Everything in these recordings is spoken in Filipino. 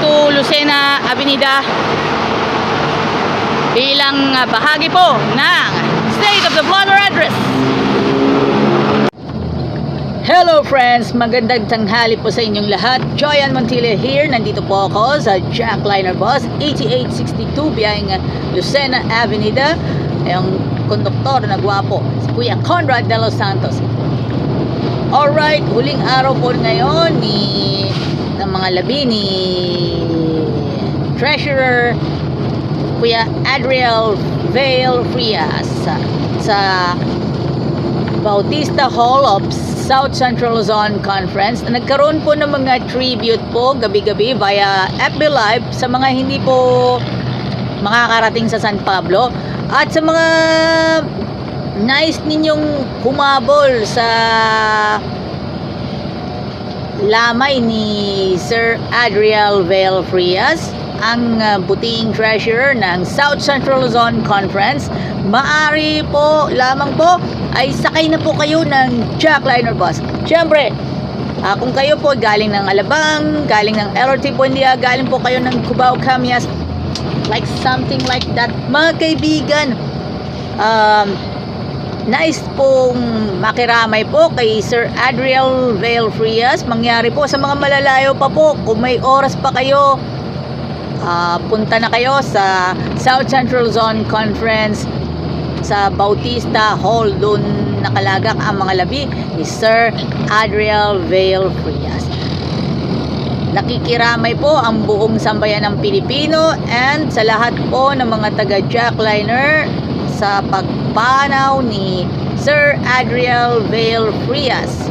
to Lucena Avenida bilang bahagi po ng State of the Plumber Address. Hello friends, magandang tanghali po sa inyong lahat. Joyan Montilla here. Nandito po ako sa Jackliner Bus 8862 biyaheng Lucena Avenida. Yung konduktor na gwapo, si Kuya Conrad de los Santos. Alright, huling araw po ngayon ng mga labi ni Treasurer Kuya Adriel Vale Frias sa Bautista Hall of South Central Luzon Conference. Nagkaroon po ng mga tribute po gabi-gabi via FB Live sa mga hindi po makakarating sa San Pablo at sa mga nice ninyong humabol sa lamay ni Sir Adriel Vale Frias, ang buting treasurer ng South Central Luzon Conference. Maari po lamang po ay sakay na po kayo ng Jackliner Bus. Siyempre, kung kayo po galing ng Alabang, galing ng LRT Buendia, galing po kayo ng Cubao Camias, like something like that, mga kaibigan, nice pong makiramay po kay Sir Adriel Vale Frias. Mangyari po sa mga malalayo pa po, kung may oras pa kayo, punta na kayo sa South Central Zone Conference sa Bautista Hall. Doon nakalagak ang mga labi ni Sir Adriel Vale Frias. Nakikiramay po ang buong sambayan ng Pilipino and sa lahat po ng mga taga Jackliner sa pagpanaw ni Sir Adriel Vale Frias,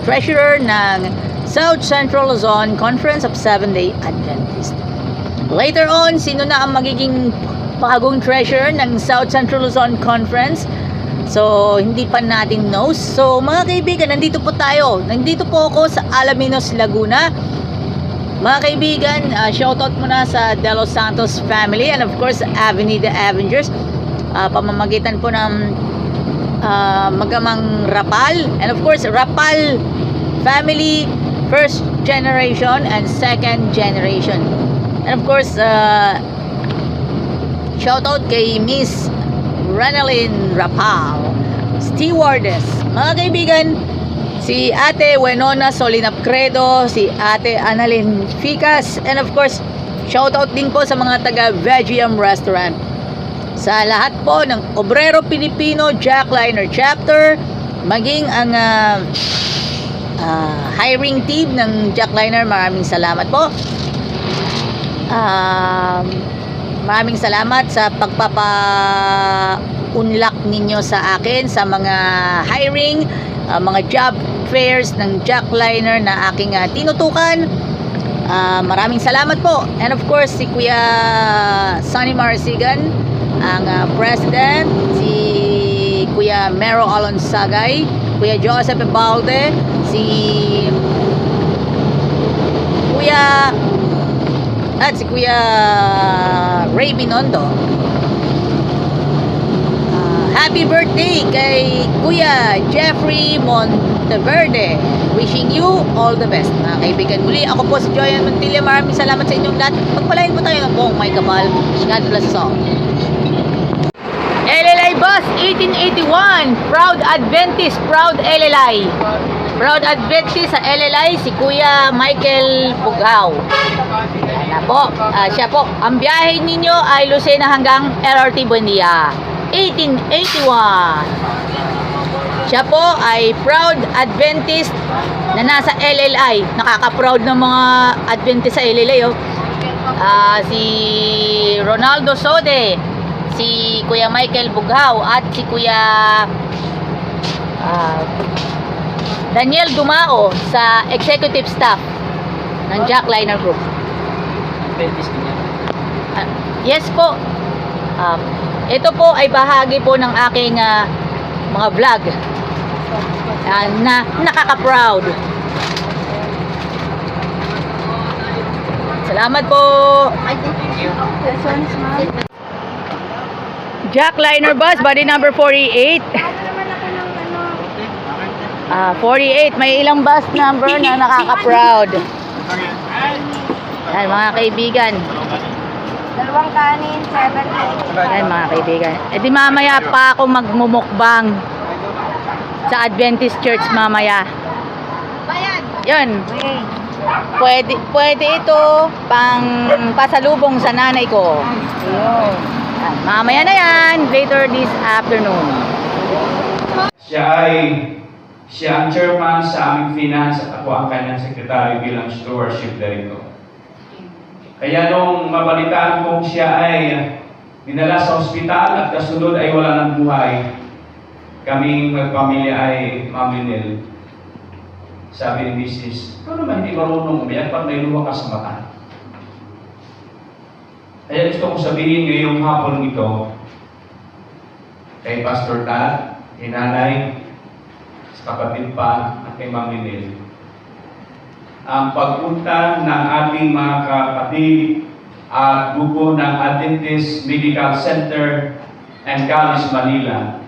treasurer ng South Central Luzon Conference of Seventh-day Adventist. Later on, sino na ang magiging bagong treasurer ng South Central Luzon Conference? So, hindi pa natin know. So, mga kaibigan, nandito po tayo. Nandito po ako sa Alaminos, Laguna. Mga kaibigan, shoutout muna sa De Los Santos family and of course, Avenida Avengers. Pamamagitan po ng Magamang Rapal. And of course, Rapal family, first generation and second generation. And of course, shoutout kay Miss Renalyn Rapal, stewardess. Mga kaibigan, si Ate Wenona Solinapcredo, si Ate Annalyn Ficas, and of course, shoutout din po sa mga taga Vegium Restaurant. Sa lahat po ng Obrero Pilipino Jackliner Chapter, maging ang hiring team ng Jackliner, maraming salamat po. Maraming salamat sa pagpapaunlak ninyo sa akin sa mga hiring, mga job fairs ng Jackliner na aking tinutukan. Maraming salamat po. And of course, si Kuya Sonny Marasigan, ang president, si Kuya Mero Alonsagay, Kuya Joseph Ebalde, si Kuya Ray Binondo. Happy birthday kay Kuya Jeffrey Monteverde. Wishing you all the best, mga kaibigan. Muli, ako po si Joyan Montilla. Maraming salamat sa inyong lahat. Pagpalain po tayo ng buong may kapal. God bless us all. LLI Bus 1881, Proud Adventist, Proud LLI. Proud Adventist sa LLI, si Kuya Michael Bughaw. Yan po, siya po. Ang biyahe ninyo ay Lucena hanggang LRT Buendia, 1881. Siya po ay Proud Adventist na nasa LLI. Nakaka-proud ng mga Adventist sa LLI. Si Ronaldo Sode, si Kuya Michael Bughaw, at si Kuya Daniel Dumao sa executive staff ng Jackliner Group. Yes po. Ito po ay bahagi po ng aking mga vlog na nakaka-proud. Salamat po. Jackliner Bus, body number 48. 48, may ilang bus number na nakaka-proud. Yan mga kaibigan. Dalawang kanin, 70. Yan mga kaibigan. E di mamaya pa ako magmumukbang sa Adventist Church mamaya. Bayad. Yun. Pwede ito pang pasalubong sa nanay ko. Ayun. Yan. Mamaya na yan. Later this afternoon. Siya ang chairman sa aming finance at ako ang kanyang secretary bilang stewardship director. Kaya nung mabalitaan kong siya ay dinala sa ospital at kasunod ay wala ng buhay, kaming magpamilya ay maminil. Sabi ni Mrs., ikaw naman hindi marunong umiyak pag may luha ka sa mata. Kaya gusto kong sabihin ngayong hapon ito kay Pastor Tad, kay Nanay, sa kapatid pa at kay Mami Nel. Ang pagpunta ng ating mga kapatid at grupo ng Adventist Medical Center and College Manila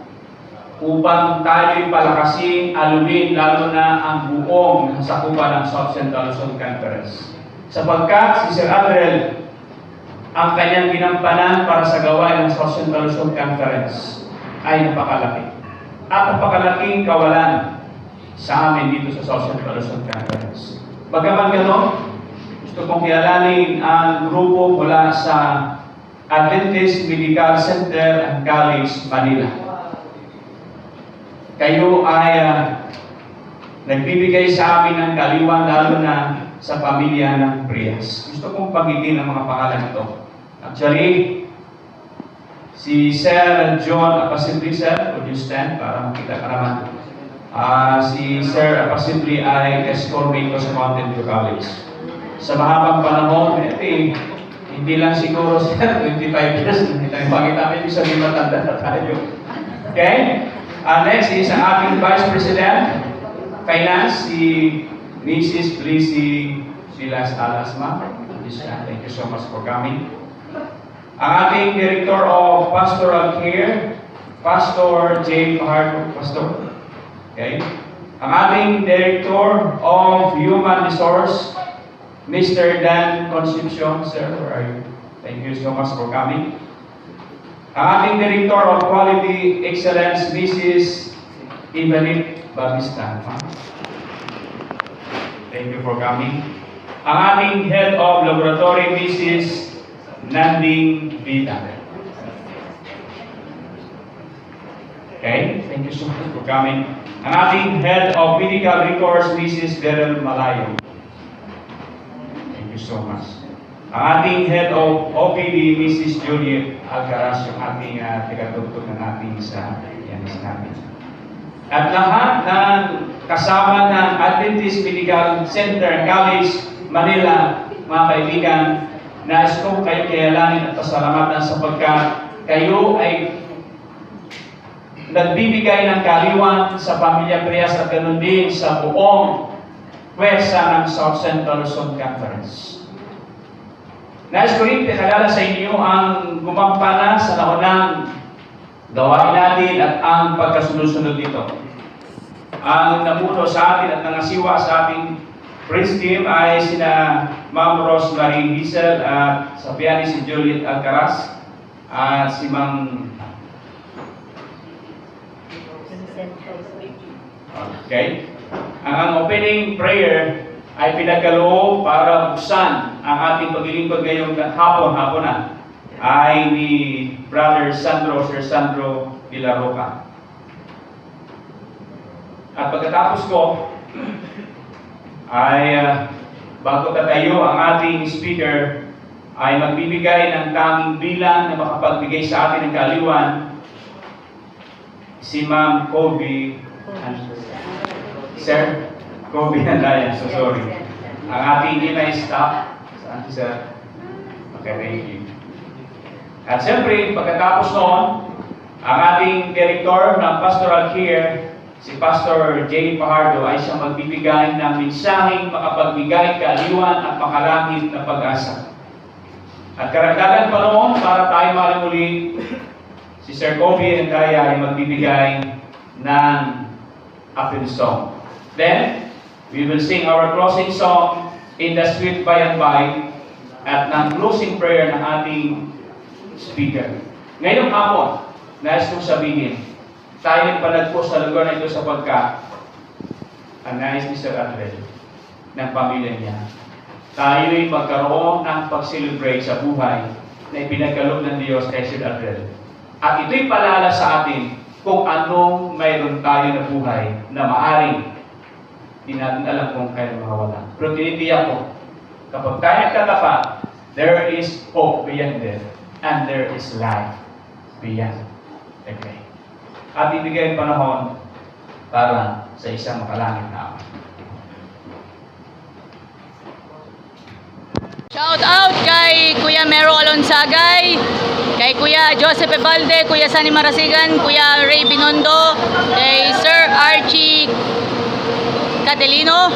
upang tayo'y palakasin, alunin lalo na ang buong sakupan ng South Central Luzon Conference. Sapagkat si Sir Adriel ang kanyang ginampanan para sa gawain ng South Central Luzon Conference ay napakalaki. At napakalaking kawalan sa amin dito sa South Central Luzon Conference. Bagaman gano'n, gusto kong kilalanin ang grupo mula sa Adventist Medical Center and College Manila. Kayo ay nagbibigay sa amin ng kaliwan lalo na sa pamilya ng Prias. Gusto kong pagitin ang mga pangalan ito. Actually, si Sir John Apasibli, sir, would you stand para makita ka naman? Si Sir Apasibli ay escormate ko sa Mountain View College. Sa mahabang panahon, hindi lang siguro, sir, 25 years, hindi tayo makita, may sabihin matanda na tayo. Okay? Next is ang ating Vice President, Finance, si Mrs. Blissy Silas Alasma. Thank you so much for coming. Ang ating Director of Pastoral Care, Pastor J. Pahardo, Pastor. Okay. Ang ating Director of Human Resource, Mr. Dan Concepcion. Sir, where are you? Thank you so much for coming. Ang ating Director of Quality Excellence, Mrs. Ivanit Babista. Thank you for coming. Ang ating Head of Laboratory, Mrs. Nanding Vida. Okay, thank you so much for coming. Ang ating Head of Medical Records, Mrs. Beryl Malayo. Thank you so much. Ang ating Head of OPD, Mrs. Juliet Alcaraz, yung ating tigatugtog ng ating sa yanis natin. At lahat ng kasama ng Adventist Medical Center College Manila, mga kaibigan, nais ko kayo kayalanin at pasalamatan sapagkat kayo ay nagbibigay ng kaliwan sa pamilya Prias at ganoon din sa buong pwersa ng South Central Luzon Conference. Nais ko rin pinakilala sa inyo ang gumampana sa naunang gawain natin at ang pagkasunod-sunod dito. Ang namuno sa atin at nangasiwa sa ating Prince team ay sina Ma'am Rosemary Diesel at sa piano si Juliet Alcaraz at si Ma'am. Okay. Ang opening prayer ay pinagkaloob para buksan ang ating paglilingkod ngayong hapon na ay ni Brother Sandro, Sir Sandro Villaroca. At pagkatapos ko ay bago tatayo ang ating speaker ay magbibigay ng tanging bilang na makapagbigay sa atin ng kaliwan si Ma'am Kobe Sir Kobe Andaya, so sorry. Ang ating email staff, saan si Sir? Okay, thank you. At siyempre, pagkatapos noon, ang ating Director ng Pastoral Care, si Pastor J. Pahardo, ay siyang magbibigay ng mensaheng makapagbigay kaaliwan at makalangit na pag-asa. At karagdagan pa noon, para tayo malimuli, si Sir Kobe Andaya ay magbibigay ng Apple Song. Then, we will sing our closing song in the sweet by and by at ng closing prayer ng ating speaker. Ngayong hapon, nais kong sabihin, tayo nagpanagpo sa lugar na ito sapagkat ang nais ni Sir Adriel ng pamilya niya. Tayo'y magkaroon ng pag-celebrate sa buhay na ipinagkaloob ng Diyos kay Sir Adriel. At ito'y paalala sa atin kung anong mayroon tayo na buhay na maaring hindi natin alam kung kailan makawala. Pero tinitiyak ko, kapag tayo nagtatapat, there is hope beyond death and there is life beyond the grave. At ibigay ang panahon para sa isang makalangit na Ama. Shout out kay Kuya Mero Alonsagay, kay Kuya Joseph Ebalde, Kuya Sani Marasigan, Kuya Ray Binondo, kay Sir Archie Catelino,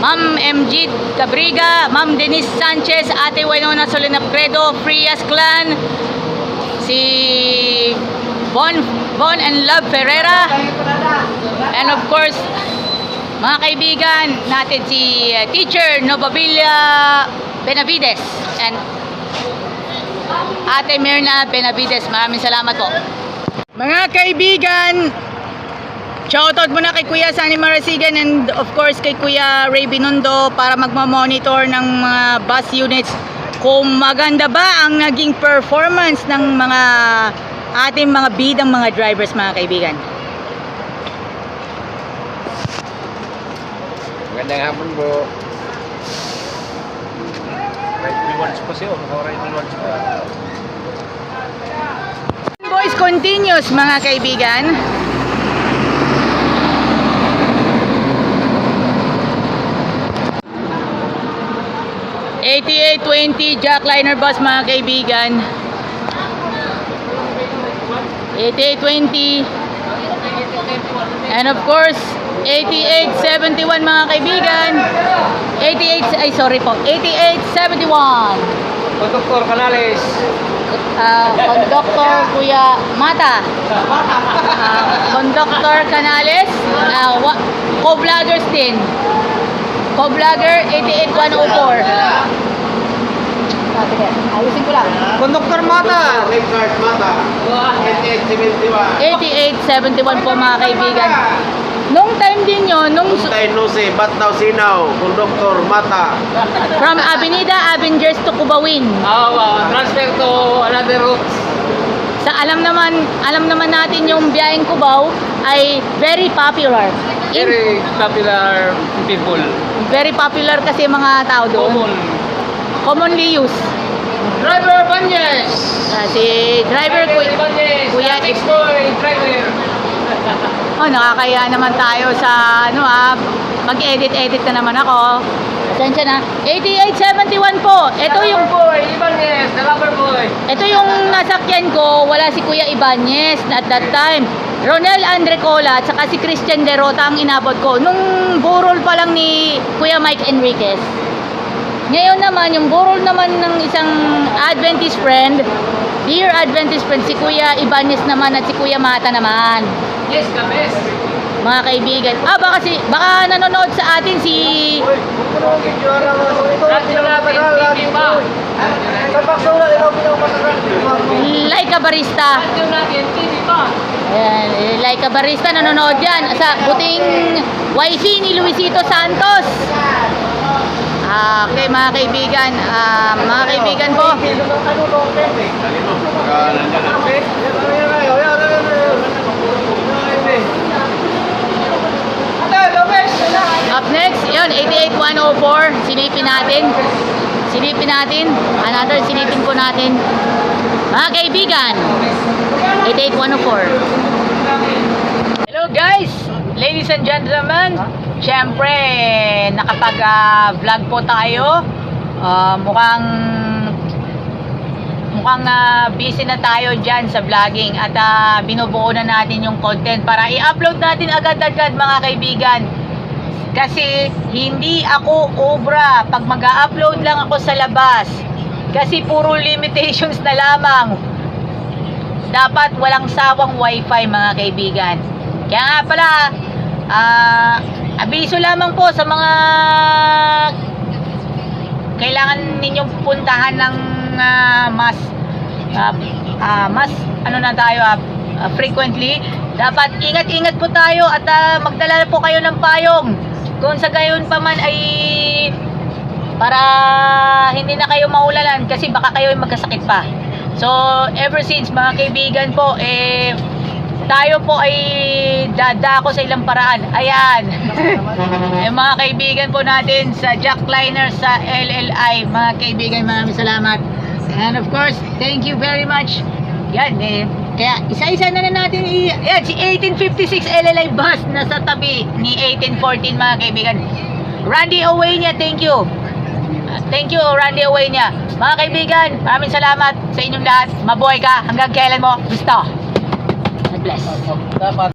Ma'am MG Cabriga, Ma'am Denise Sanchez, Ate Winona Solinapcredo, Frias Clan, si Bon and Love Ferreira, and of course, mga kaibigan natin si Teacher Novabilia Benavides and Ate Mirna Benavides. Maraming salamat po. Mga kaibigan, shoutout muna kay Kuya Sani Marasigan and of course kay Kuya Ray Binondo para magmamonitor ng mga bus units kung maganda ba ang naging performance ng mga ating mga bidang mga drivers, mga kaibigan. Magandang hapon po. Right rewards po siya. Right rewards po. Boys continues, mga kaibigan. (8820) Jackliner bus, mga kaibigan. 8820. And of course 8871, mga kaibigan. 8871. Conductor Canales. Conductor Kuya Mata. Conductor Canales. Co-vloggers din. Co-vlogger 88104. Ayusin ko lang. Conductor Mata. Richard Mata. 8871. 8871 po, mga kaibigan. Nung time din yun, Tayo no si Batnaw Sinaw. Conductor Mata. from Avenida Avengers to Cubawin. Transfer to another route. Sa alam naman natin yung biyaheng Cubao ay very popular. Very popular people. Very popular kasi mga tao doon. Commonly used. Driver Banyes. Si driver Kuya driver. nakakaya naman tayo sa mag-edit na naman ako. Pasensya na. 8871 po. Ito yung Ibanez, the lover boy. Ito yung nasakyan ko, wala si Kuya Ibanez at that time. Ronel Andrecola at saka si Christian Derota ang inabot ko. Nung burol pa lang ni Kuya Mike Enriquez. Ngayon naman, yung burol naman ng isang Adventist friend, dear Adventist friend, si Kuya Ibanez naman at si Kuya Mata naman. Yes, the best. Mga kaibigan. Baka nanonood sa atin si Laika Barista. Ayan, Laika Barista nanonood yan sa buting wifey ni Luisito Santos. Okay, mga kaibigan. Mga kaibigan po. Up next, yun, 88104. Silipin natin. Another silipin po natin. Mga kaibigan, 88104. Hello guys, ladies and gentlemen. Siyempre, nakapag-vlog po tayo. Mukhang busy na tayo dyan sa vlogging at binubuo na natin yung content para i-upload natin agad-agad, mga kaibigan. Kasi hindi ako obra pag mag-upload lang ako sa labas. Kasi puro limitations na lamang. Dapat walang sawang wifi, mga kaibigan. Kaya nga pala, abiso lamang po sa mga kailangan ninyong puntahan ng mas ano na tayo frequently. Dapat ingat-ingat po tayo at magdala po kayo ng payong. Kung sa gayon pa man ay para hindi na kayo maulanan kasi baka kayo ay magkasakit pa. So ever since mga kaibigan po tayo po ay dadako sa ilang paraan. Ayan. Mga kaibigan po natin sa Jack Liner sa LLI. Mga kaibigan, maraming salamat. And of course, thank you very much. Yan kaya isa-isa na natin yan, si 1856 LLI bus nasa tabi ni 1814 mga kaibigan. Randy Owenia, thank you. Thank you Randy Owenia. Mga kaibigan, maraming salamat sa inyong lahat. Mabuhay ka hanggang kailan mo gusto. God bless.